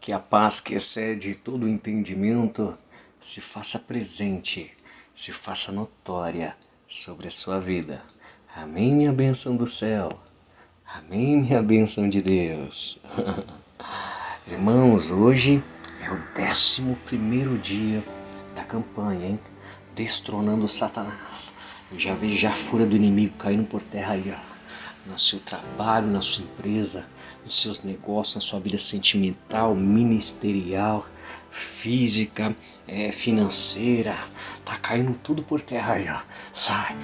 Que a paz que excede todo o entendimento se faça presente, se faça notória sobre a sua vida. Amém, minha bênção do céu. Amém, minha bênção de Deus. Irmãos, hoje é o 11º dia da campanha, hein? Destronando Satanás. Eu já vejo a fúria do inimigo caindo por terra aí, ó. No seu trabalho, na sua empresa, nos seus negócios, na sua vida sentimental, ministerial, física, financeira. Tá caindo tudo por terra aí, ó. Sai.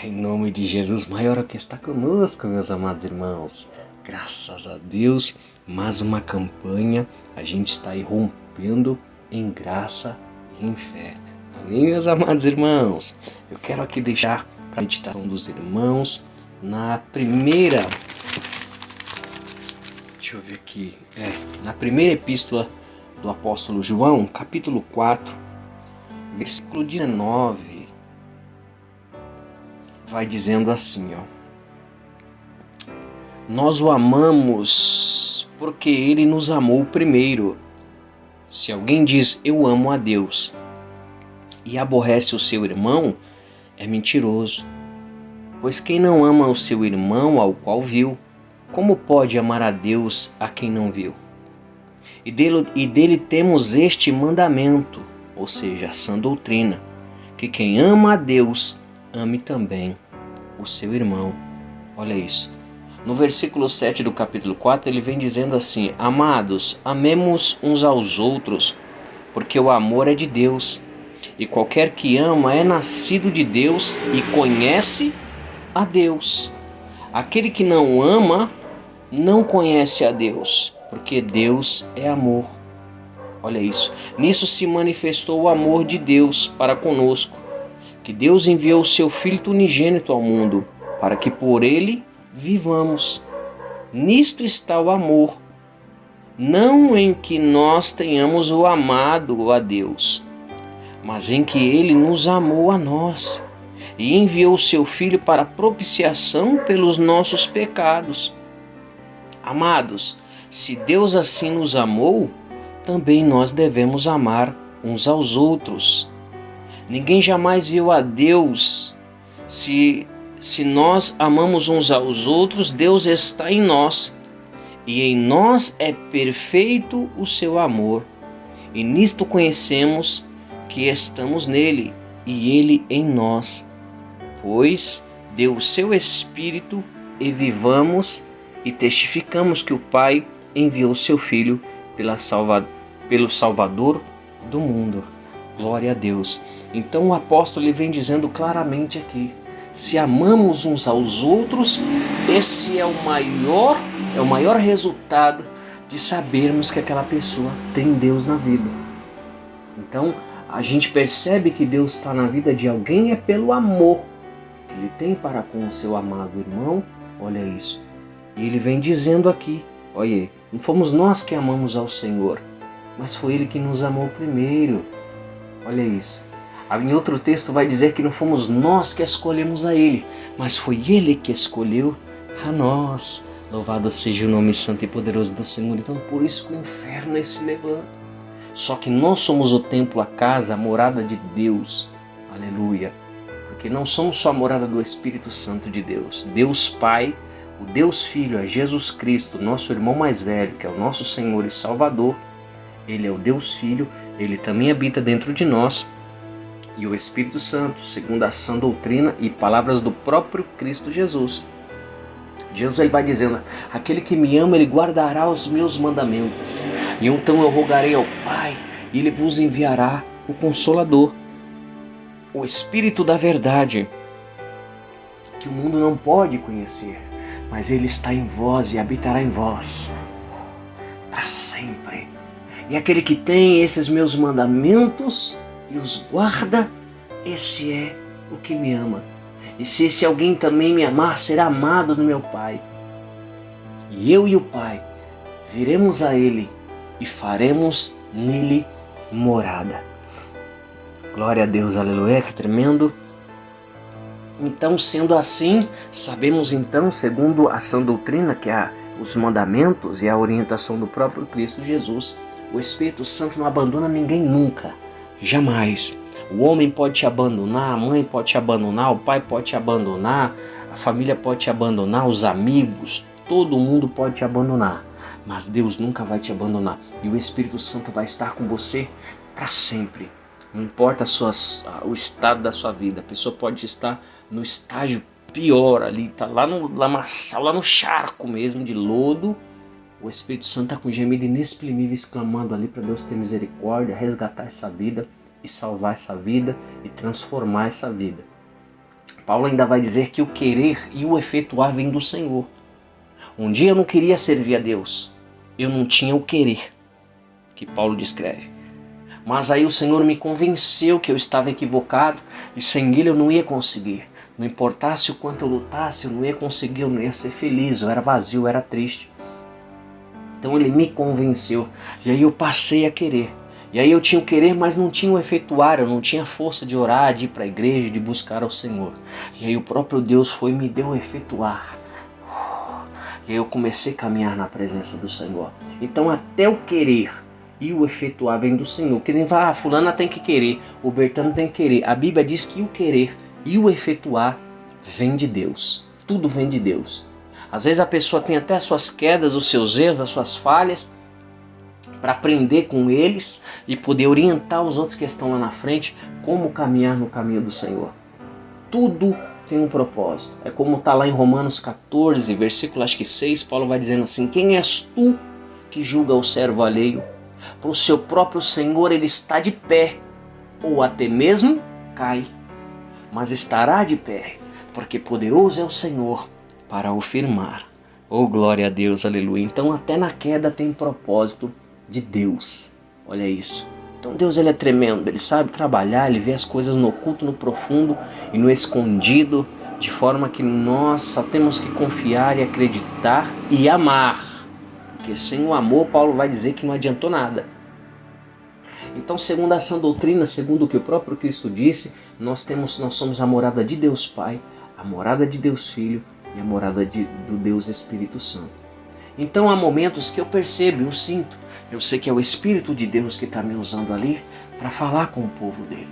Em nome de Jesus, maior é o que está conosco, meus amados irmãos. Graças a Deus, mais uma campanha. A gente está aí rompendo em graça e em fé. Amém, meus amados irmãos? Eu quero aqui deixar para a meditação dos irmãos na primeira... Deixa eu ver aqui. Na primeira epístola do apóstolo João, capítulo 4, versículo 19, vai dizendo assim, ó. Nós o amamos porque ele nos amou primeiro. Se alguém diz eu amo a Deus e aborrece o seu irmão, é mentiroso. Pois quem não ama o seu irmão ao qual viu, como pode amar a Deus a quem não viu? E dele temos este mandamento, ou seja, a sã doutrina, que quem ama a Deus, ame também o seu irmão. Olha isso. No versículo 7 do capítulo 4, ele vem dizendo assim: amados, amemos uns aos outros, porque o amor é de Deus. E qualquer que ama é nascido de Deus e conhece a Deus. Aquele que não ama não conhece a Deus, porque Deus é amor. Olha isso. Nisso se manifestou o amor de Deus para conosco, que Deus enviou o seu Filho unigênito ao mundo, para que por ele vivamos. Nisto está o amor, não em que nós tenhamos o amado a Deus, mas em que ele nos amou a nós e enviou o seu Filho para propiciação pelos nossos pecados. Amados, se Deus assim nos amou, também nós devemos amar uns aos outros. Ninguém jamais viu a Deus. Se nós amamos uns aos outros, Deus está em nós, e em nós é perfeito o seu amor. E nisto conhecemos que estamos nele, e ele em nós, pois deu o seu Espírito, e vivamos e testificamos que o Pai enviou o seu Filho pelo Salvador do mundo. Glória a Deus. Então o apóstolo ele vem dizendo claramente aqui: se amamos uns aos outros, esse é o maior resultado de sabermos que aquela pessoa tem Deus na vida. Então a gente percebe que Deus está na vida de alguém é pelo amor que ele tem para com o seu amado irmão. Olha isso. E ele vem dizendo aqui, olha, não fomos nós que amamos ao Senhor, mas foi ele que nos amou primeiro. Olha isso. Em outro texto vai dizer que não fomos nós que escolhemos a ele, mas foi ele que escolheu a nós. Louvado seja o nome santo e poderoso do Senhor. Então por isso que o inferno se levanta. Só que nós somos o templo, a casa, a morada de Deus. Aleluia. Porque não somos só a morada do Espírito Santo de Deus. Deus Pai, o Deus Filho é Jesus Cristo, nosso irmão mais velho, que é o nosso Senhor e Salvador. Ele é o Deus Filho, ele também habita dentro de nós. E o Espírito Santo, segundo a sã doutrina e palavras do próprio Cristo Jesus. Jesus ele vai dizendo: aquele que me ama, ele guardará os meus mandamentos. E então eu rogarei ao Pai, e ele vos enviará o Consolador, o Espírito da verdade, que o mundo não pode conhecer, mas ele está em vós e habitará em vós para sempre. E aquele que tem esses meus mandamentos e os guarda, esse é o que me ama. E se esse alguém também me amar, será amado do meu Pai. E eu e o Pai viremos a ele e faremos nele morada. Glória a Deus, aleluia, que tremendo. Então, sendo assim, sabemos então, segundo a sã doutrina, que é os mandamentos e a orientação do próprio Cristo Jesus. O Espírito Santo não abandona ninguém nunca, jamais. O homem pode te abandonar, a mãe pode te abandonar, o pai pode te abandonar, a família pode te abandonar, os amigos, todo mundo pode te abandonar. Mas Deus nunca vai te abandonar. E o Espírito Santo vai estar com você para sempre. Não importa o estado da sua vida. A pessoa pode estar no estágio pior ali, tá lá no lamaçal, lá no charco mesmo de lodo. O Espírito Santo está com gemido inexprimível, exclamando ali para Deus ter misericórdia, resgatar essa vida e salvar essa vida e transformar essa vida. Paulo ainda vai dizer que o querer e o efetuar vem do Senhor. Um dia eu não queria servir a Deus, eu não tinha o querer, que Paulo descreve. Mas aí o Senhor me convenceu que eu estava equivocado e sem Ele eu não ia conseguir. Não importasse o quanto eu lutasse, eu não ia conseguir, eu não ia ser feliz, eu era vazio, eu era triste. Então Ele me convenceu e aí eu passei a querer. E aí eu tinha o querer, mas não tinha o efetuar, eu não tinha força de orar, de ir para a igreja, de buscar ao Senhor. E aí o próprio Deus foi e me deu o efetuar. E aí eu comecei a caminhar na presença do Senhor. Então até o querer e o efetuar vem do Senhor. Que nem fala, fulana tem que querer, o Bertano tem que querer. A Bíblia diz que o querer e o efetuar vem de Deus. Tudo vem de Deus. Às vezes a pessoa tem até as suas quedas, os seus erros, as suas falhas, para aprender com eles e poder orientar os outros que estão lá na frente como caminhar no caminho do Senhor. Tudo tem um propósito. É como está lá em Romanos 14, versículo acho que 6, Paulo vai dizendo assim: quem és tu que julga o servo alheio? Para o seu próprio Senhor ele está de pé, ou até mesmo cai, mas estará de pé, porque poderoso é o Senhor para o firmar. Oh, glória a Deus, aleluia. Então até na queda tem propósito de Deus. Olha isso. Então Deus ele é tremendo, ele sabe trabalhar, ele vê as coisas no oculto, no profundo e no escondido, de forma que nós só temos que confiar e acreditar e amar. Porque sem o amor, Paulo vai dizer que não adiantou nada. Então, segundo a sã doutrina, segundo o que o próprio Cristo disse, nós somos a morada de Deus Pai, a morada de Deus Filho e a morada do Deus Espírito Santo. Então há momentos que eu percebo, eu sinto, eu sei que é o Espírito de Deus que está me usando ali para falar com o povo dele,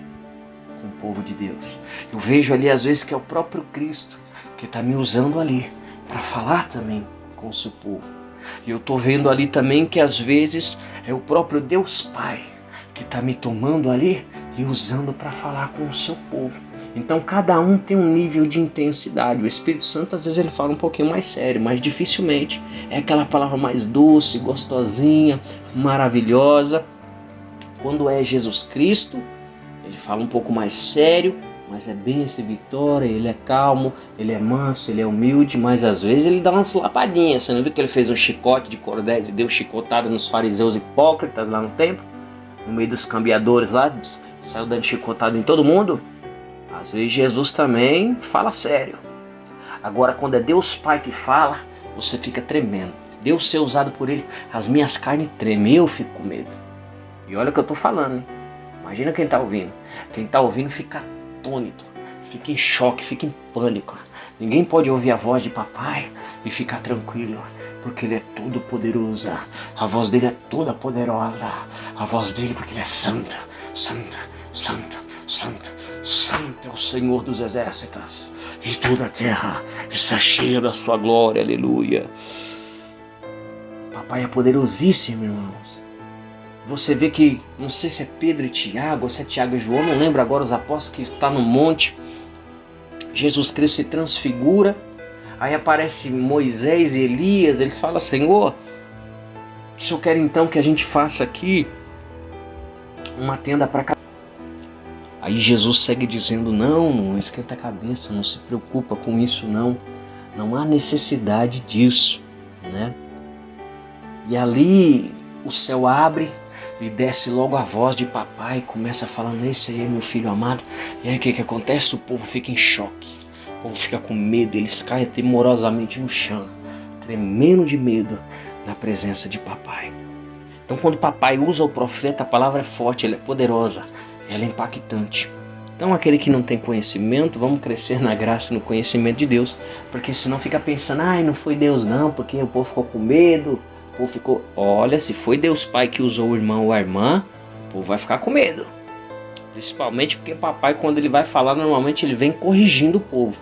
com o povo de Deus. Eu vejo ali às vezes que é o próprio Cristo que está me usando ali para falar também com o seu povo. E eu estou vendo ali também que às vezes é o próprio Deus Pai que está me tomando ali e usando para falar com o seu povo. Então cada um tem um nível de intensidade. O Espírito Santo às vezes ele fala um pouquinho mais sério, mas dificilmente é aquela palavra mais doce, gostosinha, maravilhosa. Quando é Jesus Cristo, ele fala um pouco mais sério, mas é bem exibitório, ele é calmo, ele é manso, ele é humilde, mas às vezes ele dá umas lapadinhas. Você não viu que ele fez um chicote de cordéis e deu chicotada nos fariseus hipócritas lá no templo? No meio dos cambiadores lá, saiu dando chicotada em todo mundo? Às vezes Jesus também fala sério. Agora quando é Deus Pai que fala, você fica tremendo. Deus ser usado por ele, as minhas carnes tremem, eu fico com medo. E olha o que eu tô falando, hein? Imagina quem tá ouvindo. Quem tá ouvindo fica atônito, fica em choque, fica em pânico. Ninguém pode ouvir a voz de papai e ficar tranquilo, porque ele é todo poderoso. A voz dele é toda poderosa. A voz dele porque ele é santa, santa, santa, santa, santo é o Senhor dos exércitos. E toda a terra está cheia da sua glória, aleluia. Papai é poderosíssimo, irmãos. Você vê que, não sei se é Pedro e Tiago, ou se é Tiago e João, não lembro agora, os apóstolos que estão no monte. Jesus Cristo se transfigura, aí aparece Moisés e Elias, eles falam: Senhor, o Senhor quer então que a gente faça aqui uma tenda para cá? Aí Jesus segue dizendo: não esquenta a cabeça, não se preocupa com isso não há necessidade disso, né? E ali o céu abre e desce logo a voz de papai, começa falando: esse aí é meu filho amado. E aí o que acontece? O povo fica em choque, o povo fica com medo, eles caem temorosamente no chão, tremendo de medo na presença de papai. Então quando papai usa o profeta, a palavra é forte, ela é poderosa, ela é impactante. Então aquele que não tem conhecimento, vamos crescer na graça e no conhecimento de Deus, porque senão fica pensando, ai, não foi Deus não, porque o povo ficou com medo, o povo ficou... Olha, se foi Deus Pai que usou o irmão ou a irmã, o povo vai ficar com medo. Principalmente porque papai, quando ele vai falar, normalmente ele vem corrigindo o povo.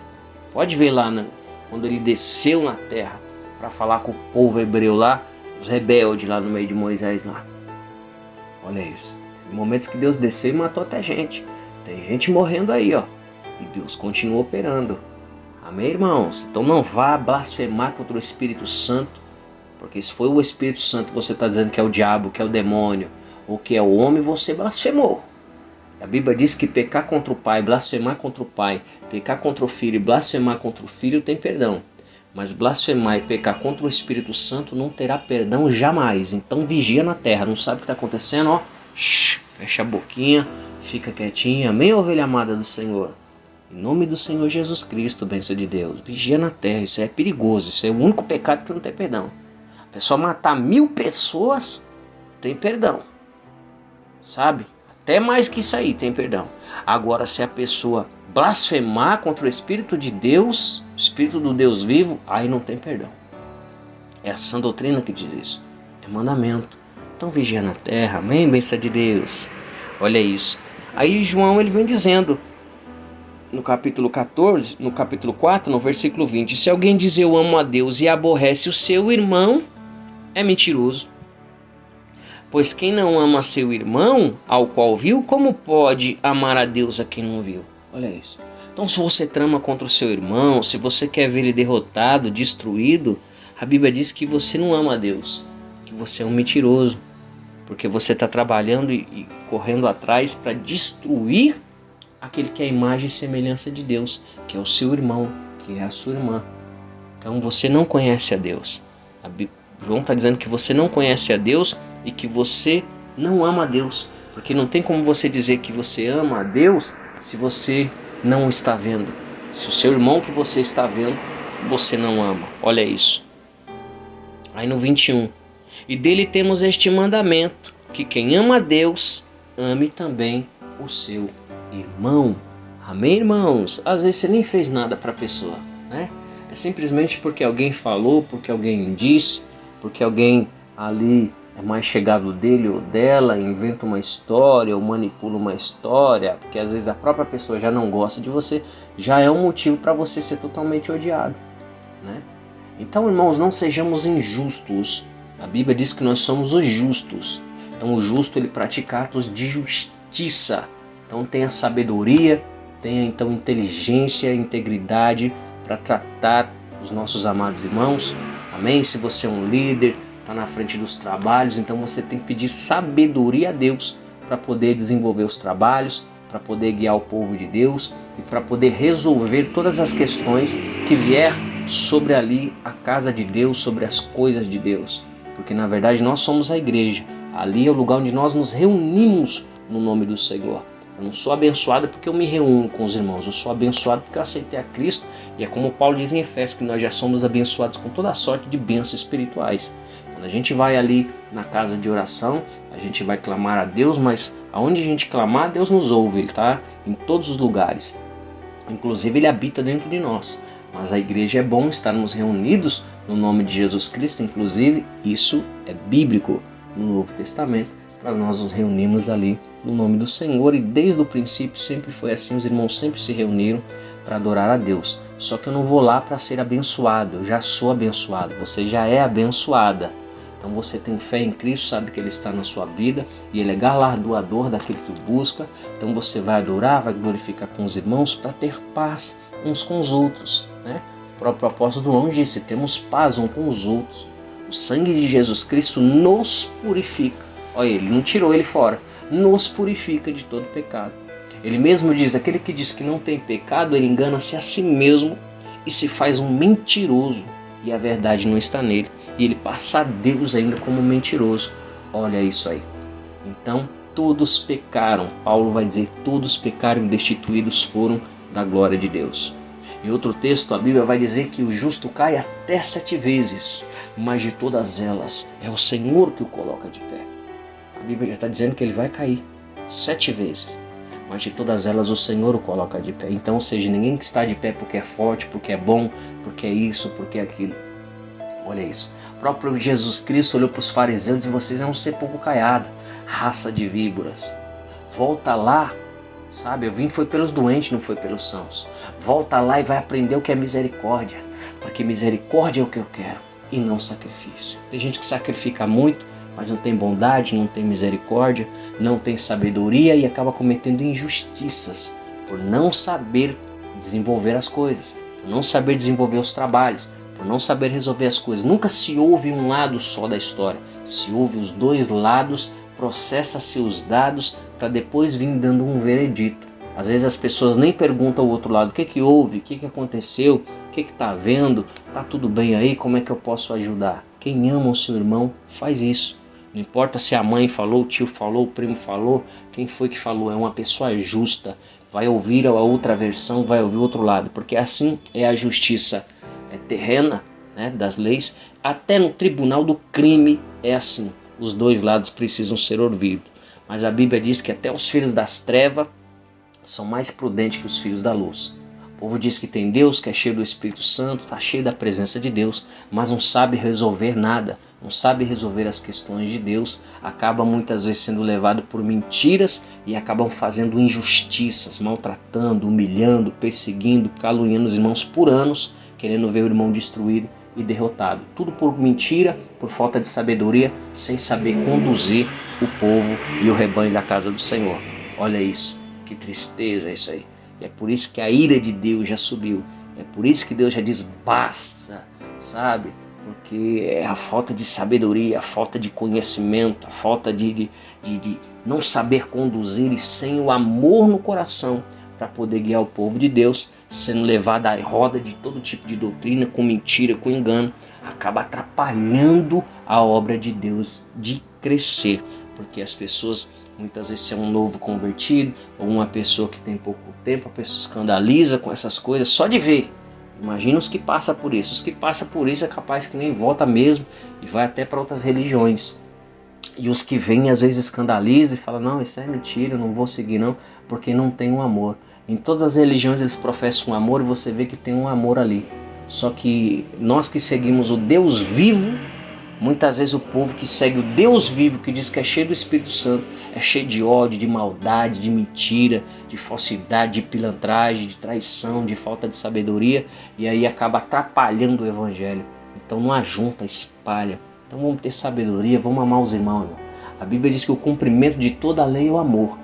Pode ver lá, né? Quando ele desceu na terra para falar com o povo hebreu lá, os rebeldes lá no meio de Moisés lá. Olha isso. Tem momentos que Deus desceu e matou até gente. Tem gente morrendo aí, ó. E Deus continua operando. Amém, irmãos? Então não vá blasfemar contra o Espírito Santo. Porque se foi o Espírito Santo, você está dizendo que é o diabo, que é o demônio, ou que é o homem, você blasfemou. A Bíblia diz que pecar contra o pai, blasfemar contra o pai, pecar contra o filho e blasfemar contra o filho tem perdão. Mas blasfemar e pecar contra o Espírito Santo não terá perdão jamais. Então vigia na terra, não sabe o que está acontecendo, ó. Fecha a boquinha, fica quietinha. Amém, ovelha amada do Senhor? Em nome do Senhor Jesus Cristo, bênção de Deus. Vigia na terra, isso é perigoso, isso é o único pecado que não tem perdão. A pessoa matar 1000 pessoas, tem perdão. Sabe? Até mais que isso aí tem perdão. Agora, se a pessoa blasfemar contra o Espírito de Deus, o Espírito do Deus vivo, aí não tem perdão. É a sã doutrina que diz isso. É mandamento. Então vigia na terra, amém, bênção de Deus. Olha isso. Aí João ele vem dizendo, no capítulo 14, no capítulo 4, no versículo 20, se alguém diz eu amo a Deus e aborrece o seu irmão, é mentiroso. Pois quem não ama seu irmão, ao qual viu, como pode amar a Deus a quem não viu? Olha isso. Então se você trama contra o seu irmão, se você quer ver ele derrotado, destruído, a Bíblia diz que você não ama a Deus, que você é um mentiroso. Porque você está trabalhando e correndo atrás para destruir aquele que é a imagem e semelhança de Deus, que é o seu irmão, que é a sua irmã. Então você não conhece a Deus. João está dizendo que você não conhece a Deus e que você não ama a Deus. Porque não tem como você dizer que você ama a Deus se você não está vendo. Se o seu irmão que você está vendo, você não ama. Olha isso. Aí no 21. E dele temos este mandamento, que quem ama a Deus, ame também o seu irmão. Amém, irmãos? Às vezes você nem fez nada para a pessoa, né? É simplesmente porque alguém falou, porque alguém disse, porque alguém ali é mais chegado dele ou dela, inventa uma história ou manipula uma história, porque às vezes a própria pessoa já não gosta de você, já é um motivo para você ser totalmente odiado, né? Então, irmãos, não sejamos injustos. A Bíblia diz que nós somos os justos. Então o justo ele pratica atos de justiça. Então tenha sabedoria, tenha então inteligência, integridade para tratar os nossos amados irmãos. Amém? Se você é um líder, está na frente dos trabalhos, então você tem que pedir sabedoria a Deus para poder desenvolver os trabalhos, para poder guiar o povo de Deus e para poder resolver todas as questões que vier sobre ali a casa de Deus, sobre as coisas de Deus. Porque na verdade nós somos a igreja. Ali é o lugar onde nós nos reunimos no nome do Senhor. Eu não sou abençoado porque eu me reúno com os irmãos. Eu sou abençoado porque eu aceitei a Cristo. E é como Paulo diz em Efésios, que nós já somos abençoados com toda a sorte de bênçãos espirituais. Quando a gente vai ali na casa de oração, a gente vai clamar a Deus, mas aonde a gente clamar, Deus nos ouve. Ele está em todos os lugares. Inclusive Ele habita dentro de nós. Mas a igreja é bom estarmos reunidos no nome de Jesus Cristo. Inclusive isso é bíblico no Novo Testamento, para nós nos reunirmos ali no nome do Senhor. E desde o princípio sempre foi assim, os irmãos sempre se reuniram para adorar a Deus. Só que eu não vou lá para ser abençoado, eu já sou abençoado, você já é abençoada. Então você tem fé em Cristo, sabe que Ele está na sua vida e Ele é galardoador daquele que o busca. Então você vai adorar, vai glorificar com os irmãos para ter paz uns com os outros, né? O próprio apóstolo João disse, temos paz uns com os outros. O sangue de Jesus Cristo nos purifica. Olha, Ele não tirou Ele fora, nos purifica de todo pecado. Ele mesmo diz, aquele que diz que não tem pecado, ele engana-se a si mesmo e se faz um mentiroso. E a verdade não está nele. E ele passa a Deus ainda como mentiroso. Olha isso aí. Então, todos pecaram. Paulo vai dizer, todos pecaram e destituídos foram da glória de Deus. Em outro texto, a Bíblia vai dizer que o justo cai até 7 vezes, mas de todas elas é o Senhor que o coloca de pé. A Bíblia já está dizendo que ele vai cair 7 vezes. mas de todas elas o Senhor o coloca de pé. Então, ou seja, ninguém que está de pé porque é forte, porque é bom, porque é isso, porque é aquilo. Olha isso. O próprio Jesus Cristo olhou para os fariseus e disse: vocês é um sepulcro caiado, raça de víboras. Volta lá, sabe? Eu vim foi pelos doentes, não foi pelos sãos. Volta lá e vai aprender o que é misericórdia, porque misericórdia é o que eu quero e não sacrifício. Tem gente que sacrifica muito, mas não tem bondade, não tem misericórdia, não tem sabedoria e acaba cometendo injustiças por não saber desenvolver as coisas, por não saber desenvolver os trabalhos, por não saber resolver as coisas. Nunca se ouve um lado só da história, se ouve os dois lados, processa-se os dados para depois vir dando um veredito. Às vezes as pessoas nem perguntam ao outro lado o que houve, o que aconteceu, o que está vendo, está tudo bem aí, como é que eu posso ajudar? Quem ama o seu irmão faz isso. Não importa se a mãe falou, o tio falou, o primo falou, quem foi que falou, é uma pessoa justa, vai ouvir a outra versão, vai ouvir o outro lado, porque assim é a justiça terrena, né, das leis, até no tribunal do crime é assim, os dois lados precisam ser ouvidos. Mas a Bíblia diz que até os filhos das trevas são mais prudentes que os filhos da luz. O povo diz que tem Deus, que é cheio do Espírito Santo, está cheio da presença de Deus, mas não sabe resolver nada, não sabe resolver as questões de Deus, acaba muitas vezes sendo levado por mentiras e acabam fazendo injustiças, maltratando, humilhando, perseguindo, caluniando os irmãos por anos, querendo ver o irmão destruído e derrotado. Tudo por mentira, por falta de sabedoria, sem saber conduzir o povo e o rebanho da casa do Senhor. Olha isso, que tristeza é isso aí. E é por isso que a ira de Deus já subiu. É por isso que Deus já diz basta, sabe? Porque é a falta de sabedoria, a falta de conhecimento, a falta de não saber conduzir e sem o amor no coração para poder guiar o povo de Deus, sendo levado à roda de todo tipo de doutrina, com mentira, com engano, acaba atrapalhando a obra de Deus de crescer. Porque as pessoas, muitas vezes, se é um novo convertido ou uma pessoa que tem pouco tempo, a pessoa escandaliza com essas coisas só de ver. Imagina os que passam por isso. Os que passam por isso é capaz que nem volta mesmo e vai até para outras religiões. E os que vêm às vezes escandalizam e falam: não, isso é mentira, eu não vou seguir não, porque não tem um amor. Em todas as religiões eles professam um amor e você vê que tem um amor ali. Só que nós que seguimos o Deus vivo, muitas vezes o povo que segue o Deus vivo, que diz que é cheio do Espírito Santo, é cheio de ódio, de maldade, de mentira, de falsidade, de pilantragem, de traição, de falta de sabedoria, e aí acaba atrapalhando o evangelho. Então não ajunta, espalha. Então vamos ter sabedoria, vamos amar os irmãos, irmão. A Bíblia diz que o cumprimento de toda a lei é o amor.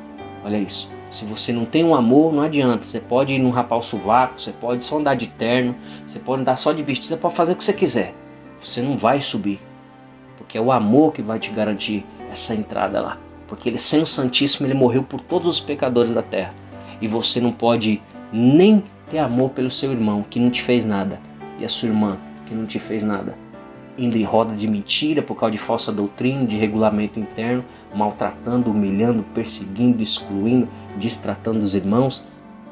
Olha isso. Se você não tem um amor, não adianta. Você pode ir num rapar o sovaco, você pode só andar de terno, você pode andar só de vestido, você pode fazer o que você quiser. Você não vai subir. Porque é o amor que vai te garantir essa entrada lá. Porque ele, sendo santíssimo, ele morreu por todos os pecadores da terra. E você não pode nem ter amor pelo seu irmão, que não te fez nada. E a sua irmã, que não te fez nada. Indo em roda de mentira, por causa de falsa doutrina, de regulamento interno, maltratando, humilhando, perseguindo, excluindo, distratando os irmãos.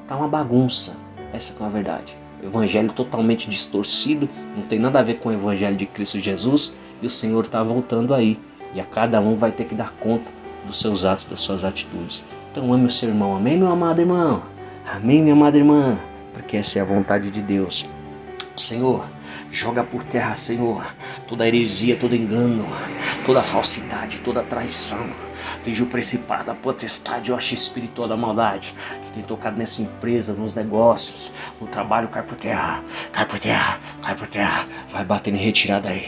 Tá uma bagunça. Essa é a verdade. O evangelho totalmente distorcido, não tem nada a ver com o evangelho de Cristo Jesus. E o Senhor está voltando aí. E a cada um vai ter que dar conta dos seus atos, das suas atitudes. Então ame o seu irmão. Amém, meu amado irmão? Amém, minha amada irmã? Porque essa é a vontade de Deus. Senhor, joga por terra, Senhor, toda heresia, todo engano, toda falsidade, toda traição. Veja o principado, a potestade, o espiritual da maldade que tem tocado nessa empresa, nos negócios, no trabalho. Cai por terra, cai por terra, cai por terra. Vai batendo em retirada aí,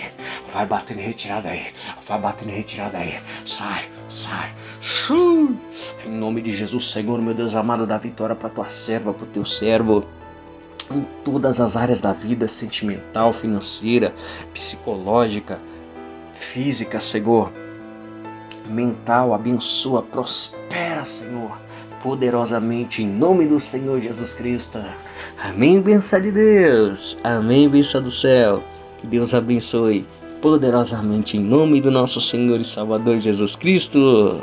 vai batendo em retirada aí, vai batendo em retirada aí. Sai, sai, em nome de Jesus, Senhor, meu Deus amado, dá vitória para tua serva, para o teu servo, em todas as áreas da vida, sentimental, financeira, psicológica, física, Senhor, mental. Abençoa, prospera, Senhor, poderosamente, em nome do Senhor Jesus Cristo. Amém, bênção de Deus. Amém, bênção do céu. Que Deus abençoe poderosamente, em nome do nosso Senhor e Salvador Jesus Cristo.